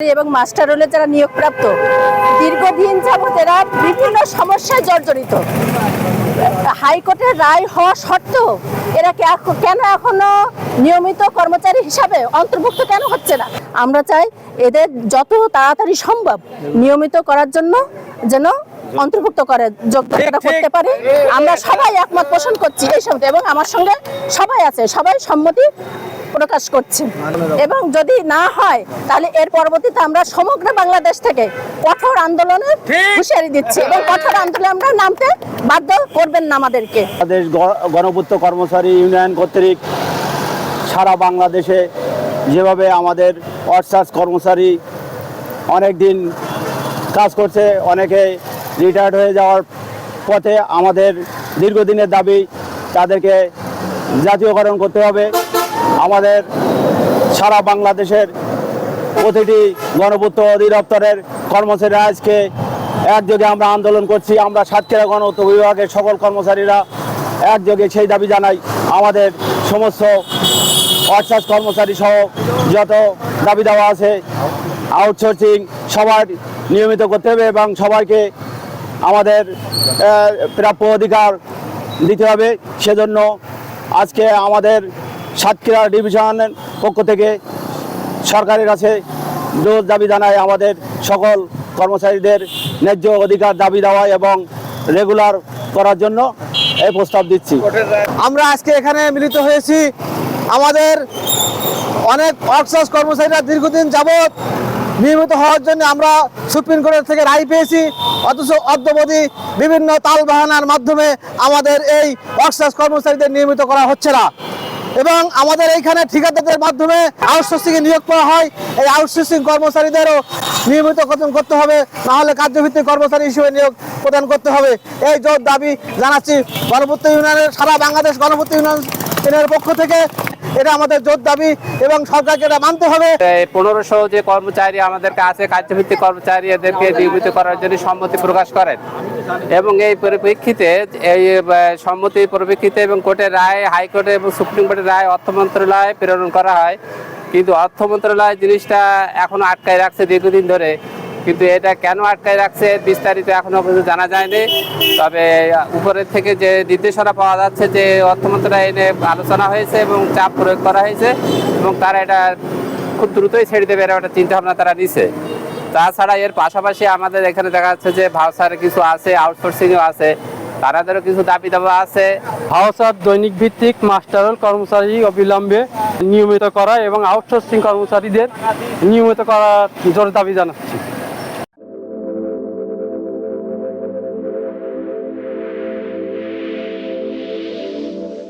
এবং মাস্টার রোলে যারা নিয়োগপ্রাপ্ত দীর্ঘদিন যাবত এরা বিভিন্ন সমস্যায় জর্জরিত। হাইকোর্টের রায় হওয়া সত্ত্বেও এরা কেন এখনো নিয়মিত কর্মচারী হিসাবে অন্তর্ভুক্ত কেন হচ্ছে না? আমরা চাই এদের যত তাড়াতাড়ি সম্ভব নিয়মিত করার জন্য যেন অন্তর্ভুক্ত করে যোগ্যতা করতে পারে। আমরা সবাই একমত পোষণ করছি এই সময়, এবং আমার সঙ্গে সবাই আছে, সবাই সম্মতি প্রকাশ করছে। এবং যদি না হয় তাহলে এর পরবর্তীতে আমরা সমগ্র বাংলাদেশ থেকে কঠোর আন্দোলনের হুঁশিয়ারি দিচ্ছি এবং কঠোর আন্দোলনে আমরা নামতে বাধ্য করবেন না আমাদেরকে। বাংলাদেশ গণপূর্ত কর্মচারী ইউনিয়ন কর্তৃক সারা বাংলাদেশে যেভাবে আমাদের আউটসোর্স কর্মচারী অনেক দিন কাজ করছে, অনেকে রিটায়ার্ড হয়ে যাওয়ার পথে, আমাদের দীর্ঘদিনের দাবি তাদেরকে জাতীয়করণ করতে হবে। আমাদের সারা বাংলাদেশের প্রতিটি গণপূর্ত অধিদপ্তরের কর্মচারীরা আজকে একযোগে আমরা আন্দোলন করছি। আমরা সাতক্ষীরা গণপূর্ত বিভাগের সকল কর্মচারীরা একযোগে সেই দাবি জানাই। আমাদের সমস্ত আউটসোর্স কর্মচারী সহ যত দাবি দেওয়া আছে আউটসোর্সিং সবার নিয়মিত করতে হবে এবং সবাইকে আমাদের প্রাপ্য অধিকার দিতে হবে। সেজন্য আজকে আমাদের সাতক্ষীরা ডিভিশনের পক্ষ থেকে সরকারের কাছে জোর দাবি জানায় আমাদের সকল কর্মচারীদের ন্যায্য অধিকার দাবি দেওয়া এবং রেগুলার করার জন্য এই প্রস্তাব দিচ্ছি। আমরা আজকে এখানে মিলিত হয়েছি। আমাদের অনেক আউটসোর্স কর্মচারীরা দীর্ঘদিন যাবৎ নিয়মিত হওয়ার জন্য আমরা সুপ্রিম কোর্টের থেকে রায় পেয়েছি, অথচ অদ্যাবধি বিভিন্ন তালবাহানার মাধ্যমে আমাদের এই আউটসোর্স কর্মচারীদের নিয়মিত করা হচ্ছে না। এবং আমাদের এইখানে ঠিকাদারদের মাধ্যমে আউটসোর্সিংয়ে নিয়োগ করা হয়। এই আউটসোর্সিং কর্মচারীদেরও নিয়মিত করতে হবে, নাহলে কার্যভিত্তিক কর্মচারী হিসেবে নিয়োগ প্রদান করতে হবে। এই জোর দাবি জানাচ্ছি গণপূর্ত ইউনিয়নের, সারা বাংলাদেশ গণপূর্ত ইউনিয়নের পক্ষ থেকে। এটা আমাদের জোর দাবি এবং সরকারকে এটা মানতে হবে। 1500 যে কর্মচারী আমাদেরকে আছে কার্যভিত্তিক কর্মচারী, এদেরকে নিয়মিত করার জন্য সম্মতি প্রকাশ করেন এবং এই পরিপ্রেক্ষিতে এই সম্মতির পরিপ্রেক্ষিতে এবং কোর্টের রায়, হাইকোর্টে এবং সুপ্রিম কোর্টের রায় অর্থ মন্ত্রণালয়ে প্রেরণ করা হয়। কিন্তু অর্থ মন্ত্রণালয় জিনিসটা এখনো আটকায় রাখছে দীর্ঘদিন ধরে। কিন্তু এটা কেন আটকায় রাখছে বিস্তারিত এখনো পর্যন্ত জানা যায়নি। তবে উপরের থেকে যে নির্দেশনা পাওয়া যাচ্ছে যে অর্থ মন্ত্রণালয় এনে আলোচনা হয়েছে এবং চাপ প্রয়োগ করা হয়েছে এবং তারা এটা খুব দ্রুতই ছেড়ে দেবে, এরা একটা চিন্তাভাবনা তারা নিছে। তাছাড়া এর পাশাপাশি আমাদের এখানে দেখা যাচ্ছে যে ভাউচার কিছু আছে, আউটসোর্সিংও আছে, তাদেরও কিছু দাবি দাবা আছে। ভাউচার দৈনিক ভিত্তিক মাস্টার রোল কর্মচারী অবিলম্বে নিয়মিত করা এবং আউটসোর্সিং কর্মচারীদের নিয়মিত করার জোর দাবি জানাচ্ছি।